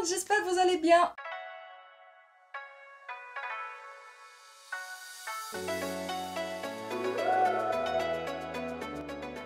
monde, j'espère que vous allez bien.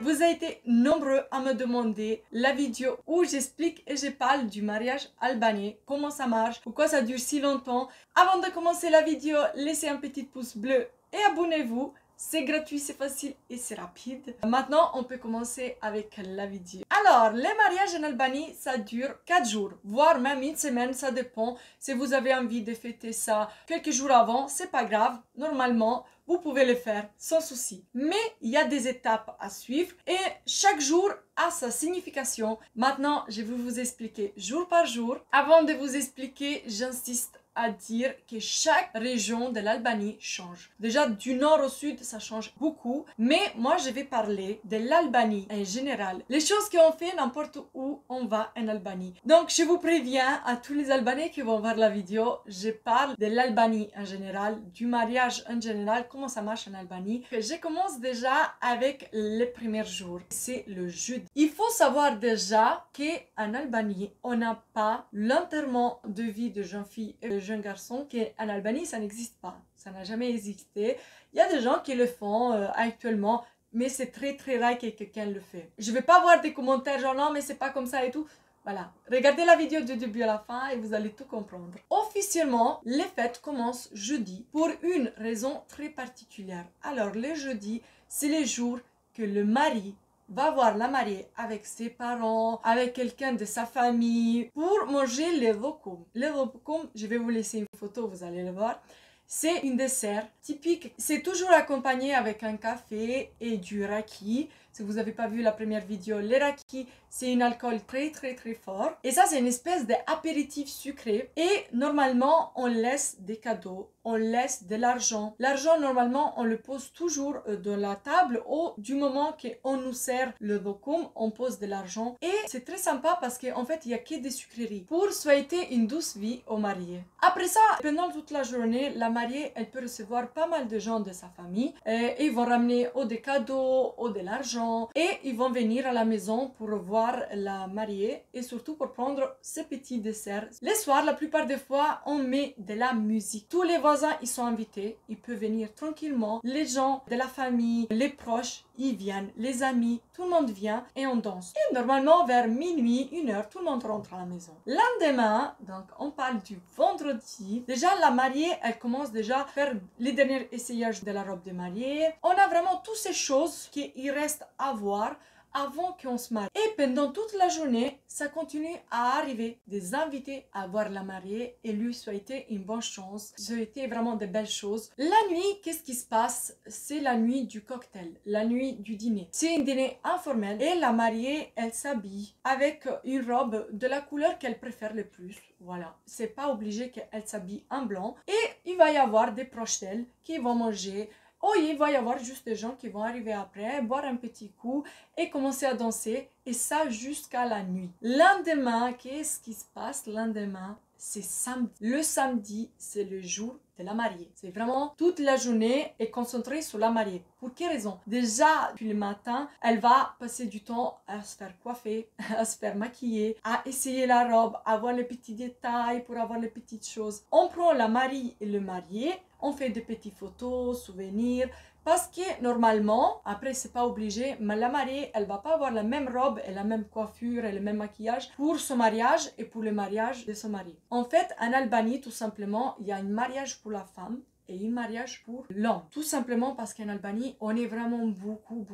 Vous avez été nombreux à me demander la vidéo où j'explique et je parle du mariage albanais, comment ça marche, pourquoi ça dure si longtemps. Avant de commencer la vidéo, laissez un petit pouce bleu et abonnez-vous. C'est gratuit, c'est facile et c'est rapide. Maintenant, on peut commencer avec la vidéo. Alors, les mariages en Albanie, ça dure 4 jours, voire même une semaine, ça dépend. Si vous avez envie de fêter ça quelques jours avant, c'est pas grave. Normalement, vous pouvez le faire sans souci. Mais il y a des étapes à suivre et chaque jour a sa signification. Maintenant, je vais vous expliquer jour par jour. Avant de vous expliquer, j'insiste à dire que chaque région de l'Albanie change. Déjà, du nord au sud, ça change beaucoup. Mais moi, je vais parler de l'Albanie en général. Les choses qu'on fait n'importe où on va en Albanie. Donc, je vous préviens à tous les Albanais qui vont voir la vidéo, je parle de l'Albanie en général, du mariage en général, comment ça marche en Albanie. Je commence déjà avec les premiers jours. C'est le jeudi. Il faut savoir déjà qu'en Albanie, on n'a pas l'enterrement de vie de jeune fille et de jeune garçon, qu'en Albanie, ça n'existe pas. Ça n'a jamais existé. Il y a des gens qui le font actuellement, mais c'est très rare que quelqu'un le fait. Je vais pas voir des commentaires genre non, mais c'est pas comme ça et tout. Voilà, regardez la vidéo du début à la fin et vous allez tout comprendre. Officiellement, les fêtes commencent jeudi pour une raison très particulière. Alors, le jeudi, c'est les jours que le mari va voir la mariée avec ses parents, avec quelqu'un de sa famille, pour manger le vokum. Le vokum, je vais vous laisser une photo, vous allez le voir. C'est une dessert typique. C'est toujours accompagné avec un café et du raki. Si vous n'avez pas vu la première vidéo, le raki, c'est un alcool très fort. Et ça, c'est une espèce d'apéritif sucré. Et normalement, on laisse des cadeaux, on laisse de l'argent. L'argent, normalement, on le pose toujours dans la table ou du moment qu'on nous sert le vokum, on pose de l'argent. Et c'est très sympa parce qu'en fait, il n'y a que des sucreries pour souhaiter une douce vie aux mariés. Après ça, pendant toute la journée, la mariée, elle peut recevoir pas mal de gens de sa famille. Et ils vont ramener ou des cadeaux ou de l'argent. Et ils vont venir à la maison pour voir la mariée et surtout pour prendre ces petits desserts. Les soirs, la plupart des fois, on met de la musique. Tous les voisins, ils sont invités. Ils peuvent venir tranquillement. Les gens de la famille, les proches, ils viennent. Les amis, tout le monde vient et on danse. Et normalement, vers minuit, 1h, tout le monde rentre à la maison. Lendemain, donc on parle du vendredi. Déjà, la mariée, elle commence déjà à faire les derniers essayages de la robe de mariée. On a vraiment toutes ces choses qu'il reste à voir avant qu'on se marie. Et pendant toute la journée, ça continue à arriver des invités à voir la mariée et lui souhaiter une bonne chance, souhaiter vraiment de belles choses. La nuit, qu'est-ce qui se passe? C'est la nuit du cocktail, la nuit du dîner. C'est un dîner informel et la mariée, elle s'habille avec une robe de la couleur qu'elle préfère le plus. Voilà, c'est pas obligé qu'elle s'habille en blanc. Et il va y avoir des proches d'elle qui vont manger. Oh, il va y avoir juste des gens qui vont arriver après, boire un petit coup et commencer à danser. Et ça jusqu'à la nuit. Lendemain, qu'est-ce qui se passe? Lendemain, c'est samedi. Le samedi, c'est le jour de la mariée. C'est vraiment toute la journée est concentrée sur la mariée. Pour quelle raison? Déjà, depuis le matin, elle va passer du temps à se faire coiffer, à se faire maquiller, à essayer la robe, à voir les petits détails pour avoir les petites choses. On prend la mariée et le marié, on fait des petites photos, souvenirs, parce que normalement, après c'est pas obligé, mais la mariée, elle va pas avoir la même robe et la même coiffure et le même maquillage pour son mariage et pour le mariage de son mari. En fait, en Albanie, tout simplement, il y a un mariage pour la femme et un mariage pour l'homme. Tout simplement parce qu'en Albanie, on est vraiment beaucoup.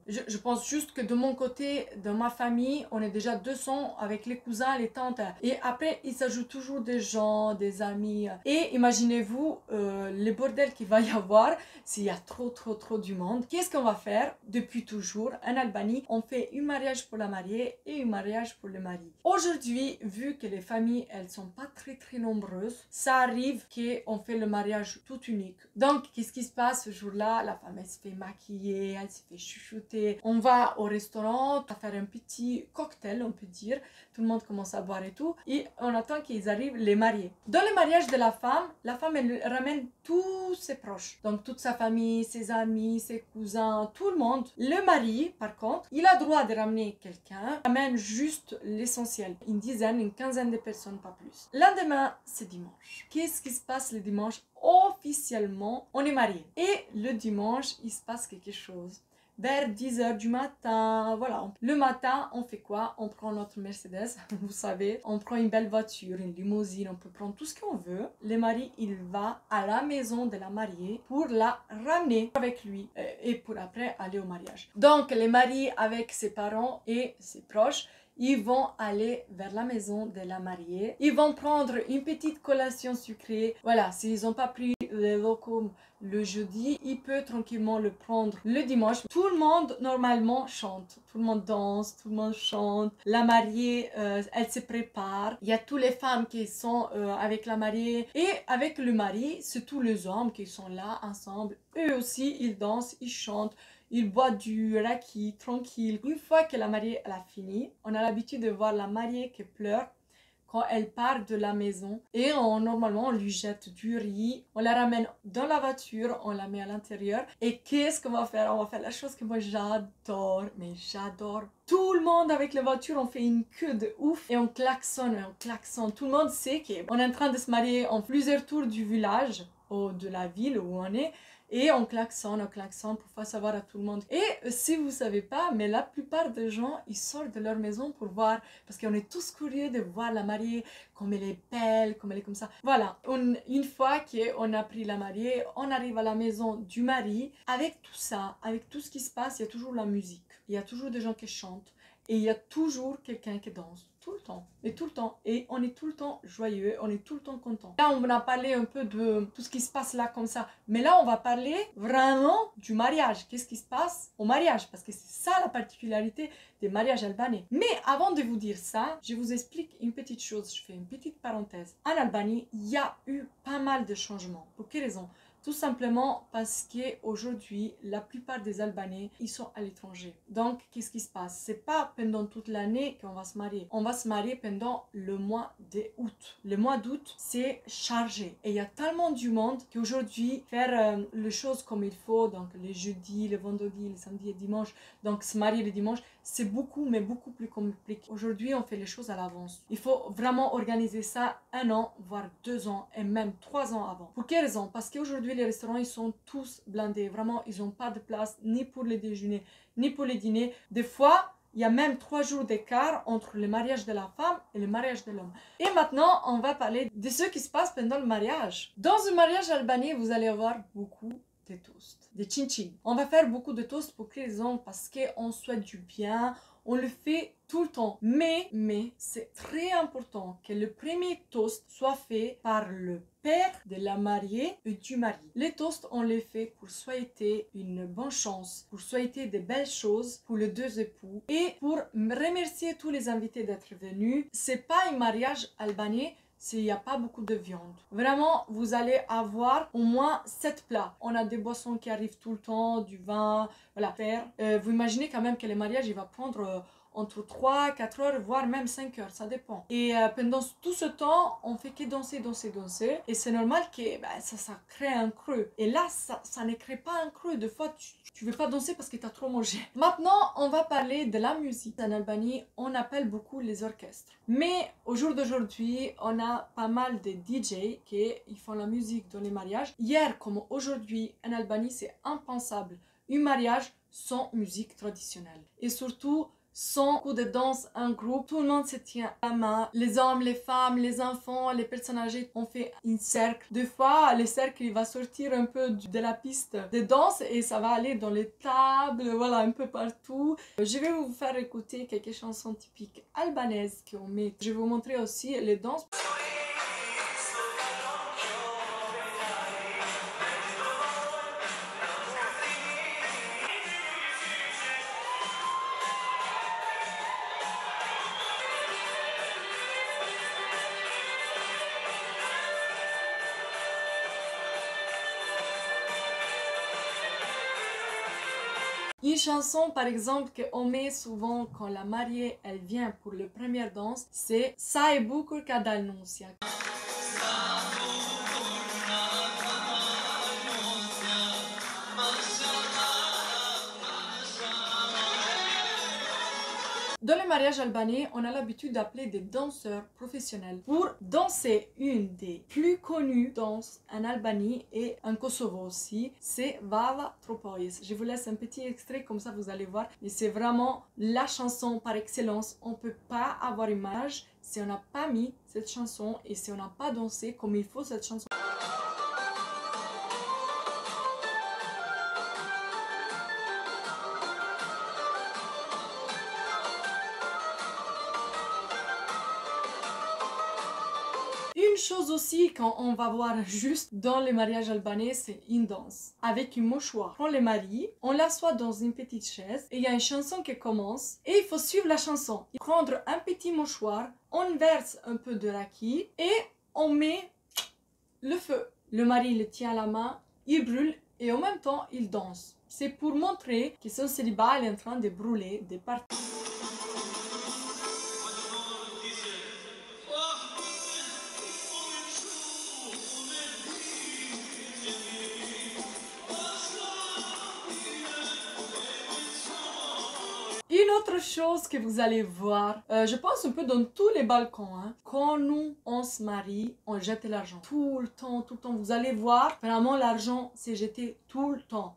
Je pense juste que de mon côté, de ma famille, on est déjà 200 avec les cousins, les tantes. Et après, il s'ajoute toujours des gens, des amis. Et imaginez-vous le bordel qu'il va y avoir s'il y a trop du monde. Qu'est-ce qu'on va faire? Depuis toujours, en Albanie, on fait un mariage pour la mariée et un mariage pour le mari. Aujourd'hui, vu que les familles, elles sont pas très nombreuses, ça arrive qu'on fait le mariage rouge, tout unique. Donc, qu'est-ce qui se passe ce jour-là? La femme, elle se fait maquiller, elle se fait chuchoter. On va au restaurant, à faire un petit cocktail, on peut dire. Tout le monde commence à boire et tout. Et on attend qu'ils arrivent, les mariés. Dans le mariage de la femme, elle ramène tous ses proches. Donc, toute sa famille, ses amis, ses cousins, tout le monde. Le mari, par contre, il a droit de ramener quelqu'un. Il ramène juste l'essentiel. Une dizaine, une quinzaine de personnes, pas plus. Le lendemain, c'est dimanche. Qu'est-ce qui se passe le dimanche? Officiellement, on est mariés. Et le dimanche, il se passe quelque chose. Vers 10h du matin, voilà. Le matin, on fait quoi? On prend notre Mercedes, vous savez. On prend une belle voiture, une limousine, on peut prendre tout ce qu'on veut. Le mari, il va à la maison de la mariée pour la ramener avec lui et pour après aller au mariage. Donc, le mari avec ses parents et ses proches, ils vont aller vers la maison de la mariée. Ils vont prendre une petite collation sucrée. Voilà, s'ils n'ont pas pris le locum le jeudi, ils peuvent tranquillement le prendre le dimanche. Tout le monde, normalement, chante. Tout le monde danse, tout le monde chante. La mariée, elle se prépare. Il y a toutes les femmes qui sont avec la mariée. Et avec le mari, c'est tous les hommes qui sont là ensemble. Eux aussi, ils dansent, ils chantent. Il boit du raki tranquille. Une fois que la mariée elle a fini, on a l'habitude de voir la mariée qui pleure quand elle part de la maison. Et normalement, on lui jette du riz, on la ramène dans la voiture, on la met à l'intérieur. Et qu'est-ce qu'on va faire? On va faire la chose que moi j'adore, mais j'adore. Tout le monde avec la voiture, on fait une queue de ouf et on klaxonne, on klaxonne. Tout le monde sait qu'on est en train de se marier en plusieurs tours du village ou de la ville où on est. Et on klaxonne pour faire savoir à tout le monde. Et si vous savez pas, mais la plupart des gens, ils sortent de leur maison pour voir, parce qu'on est tous curieux de voir la mariée, comme elle est belle, comme elle est comme ça. Voilà, une fois qu'on a pris la mariée, on arrive à la maison du mari. Avec tout ça, avec tout ce qui se passe, il y a toujours la musique. Il y a toujours des gens qui chantent. Et il y a toujours quelqu'un qui danse. Tout le temps. Et tout le temps. Et on est tout le temps joyeux. On est tout le temps content. Là, on a parlé un peu de tout ce qui se passe là comme ça. Mais là, on va parler vraiment du mariage. Qu'est-ce qui se passe au mariage? Parce que c'est ça la particularité des mariages albanais. Mais avant de vous dire ça, je vous explique une petite chose. Je fais une petite parenthèse. En Albanie, il y a eu pas mal de changements. Pour quelles raisons? Tout simplement parce qu'aujourd'hui, la plupart des Albanais, ils sont à l'étranger. Donc, qu'est-ce qui se passe? C'est pas pendant toute l'année qu'on va se marier. On va se marier pendant le mois d'août. Le mois d'août, c'est chargé. Et il y a tellement du monde qu'aujourd'hui, faire les choses comme il faut, donc les jeudis, les vendredis, les samedis et dimanches, donc se marier le dimanche, c'est beaucoup, mais beaucoup plus compliqué. Aujourd'hui, on fait les choses à l'avance. Il faut vraiment organiser ça 1 an, voire 2 ans, et même 3 ans avant. Pour quelle raison? Parce qu'aujourd'hui, les restaurants, ils sont tous blindés. Vraiment, ils n'ont pas de place ni pour les déjeuners, ni pour les dîners. Des fois, il y a même 3 jours d'écart entre le mariage de la femme et le mariage de l'homme. Et maintenant, on va parler de ce qui se passe pendant le mariage. Dans un mariage albanais, vous allez avoir beaucoup de toasts, des chin-chin. On va faire beaucoup de toasts pour quelle raison? Parce qu'on souhaite du bien, on le fait tout le temps. Mais c'est très important que le premier toast soit fait par le père de la mariée et du mari. Les toasts, on les fait pour souhaiter une bonne chance, pour souhaiter de belles choses pour les deux époux et pour remercier tous les invités d'être venus. C'est pas un mariage albanais s'il n'y a pas beaucoup de viande. Vraiment, vous allez avoir au moins 7 plats. On a des boissons qui arrivent tout le temps, du vin, voilà. Vous imaginez quand même que le mariage, il va prendre entre 3, 4 heures, voire même 5 heures, ça dépend. Et pendant tout ce temps, on fait que danser, danser, danser. Et c'est normal que ça crée un creux. Et là, ça ne crée pas un creux. Des fois, tu veux pas danser parce que tu as trop mangé. Maintenant, on va parler de la musique. En Albanie, on appelle beaucoup les orchestres. Mais au jour d'aujourd'hui, on a pas mal de DJ qui font la musique dans les mariages. Hier comme aujourd'hui, en Albanie, c'est impensable. Un mariage sans musique traditionnelle. Et surtout, sans coup de danse, un groupe, tout le monde se tient à la main. Les hommes, les femmes, les enfants, les personnes âgées, on fait un cercle. Des fois, le cercle il va sortir un peu de la piste de danse et ça va aller dans les tables, voilà, un peu partout. Je vais vous faire écouter quelques chansons typiques albanaises qu'on met. Je vais vous montrer aussi les danses. Une chanson par exemple qu'on met souvent quand la mariée elle vient pour la première danse, c'est Sai bukur ka dal nusja. Dans les mariages albanais, on a l'habitude d'appeler des danseurs professionnels pour danser une des plus connues danses en Albanie et en Kosovo aussi, c'est Vava Tropojes. Je vous laisse un petit extrait comme ça vous allez voir, mais c'est vraiment la chanson par excellence. On ne peut pas avoir une mariage si on n'a pas mis cette chanson et si on n'a pas dansé comme il faut cette chanson. Une chose aussi, quand on va voir juste dans les mariages albanais, c'est une danse avec une mouchoir. On les marie, on l'assoit dans une petite chaise et il y a une chanson qui commence et il faut suivre la chanson. Prendre un petit mouchoir, on verse un peu de raki et on met le feu. Le mari le tient à la main, il brûle et en même temps il danse. C'est pour montrer que son célibat est en train de brûler des parties. Une autre chose que vous allez voir, je pense un peu dans tous les balcons, hein. Quand nous, on se marie, on jette l'argent. Tout le temps, tout le temps. Vous allez voir, vraiment l'argent s'est jeté tout le temps.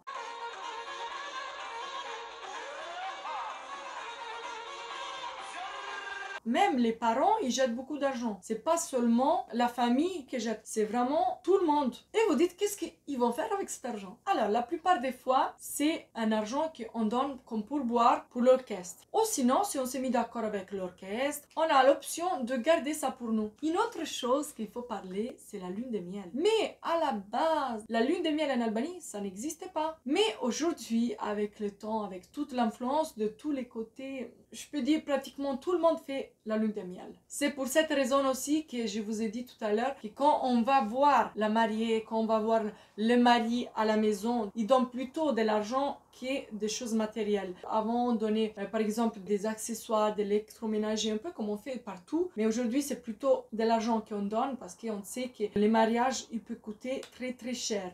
Même les parents, ils jettent beaucoup d'argent. C'est pas seulement la famille qui jette, c'est vraiment tout le monde. Et vous dites, qu'est-ce qu'ils vont faire avec cet argent? Alors, la plupart des fois, c'est un argent qu'on donne comme pourboire pour l'orchestre. Ou sinon, si on s'est mis d'accord avec l'orchestre, on a l'option de garder ça pour nous. Une autre chose qu'il faut parler, c'est la lune de miel. Mais à la base, la lune de miel en Albanie, ça n'existait pas. Mais aujourd'hui, avec le temps, avec toute l'influence de tous les côtés, je peux dire pratiquement tout le monde fait la lune de miel. C'est pour cette raison aussi que je vous ai dit tout à l'heure que quand on va voir la mariée, quand on va voir le mari à la maison, il donne plutôt de l'argent que des choses matérielles. Avant, on donnait par exemple des accessoires, de l'électroménager, un peu comme on fait partout. Mais aujourd'hui, c'est plutôt de l'argent qu'on donne parce qu'on sait que les mariages, ils peuvent coûter très très cher.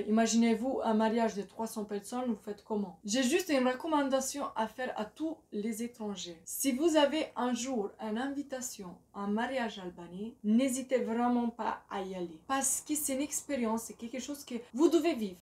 Imaginez-vous un mariage de 300 personnes, vous faites comment? J'ai juste une recommandation à faire à tous les étrangers. Si vous avez un jour une invitation à un mariage albanais, n'hésitez vraiment pas à y aller. Parce que c'est une expérience, c'est quelque chose que vous devez vivre.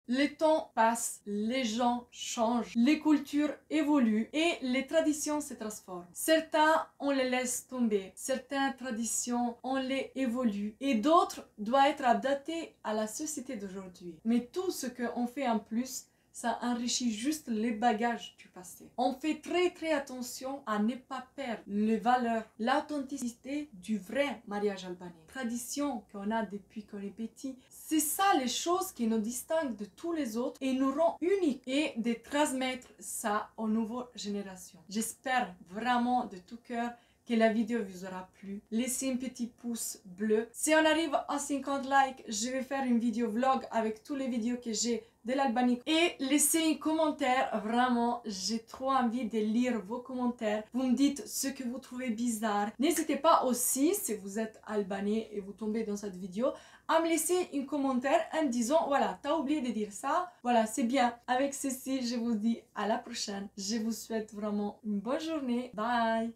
Le temps passe, les gens changent, les cultures évoluent et les traditions se transforment. Certains, on les laisse tomber, certaines traditions, on les évolue et d'autres doivent être adaptées à la société d'aujourd'hui. Mais tout ce qu'on fait en plus, ça enrichit juste les bagages du passé. On fait très attention à ne pas perdre les valeurs, l'authenticité du vrai mariage albanais. Tradition qu'on a depuis qu'on est petit. C'est ça les choses qui nous distinguent de tous les autres et nous rend uniques et de transmettre ça aux nouvelles générations. J'espère vraiment de tout cœur que la vidéo vous aura plu. Laissez un petit pouce bleu. Si on arrive à 50 likes, je vais faire une vidéo vlog avec toutes les vidéos que j'ai de l'Albanie. Et laissez un commentaire, vraiment, j'ai trop envie de lire vos commentaires. Vous me dites ce que vous trouvez bizarre. N'hésitez pas aussi, si vous êtes albanais et vous tombez dans cette vidéo, à me laisser un commentaire en me disant, voilà, t'as oublié de dire ça. Voilà, c'est bien. Avec ceci, je vous dis à la prochaine. Je vous souhaite vraiment une bonne journée. Bye!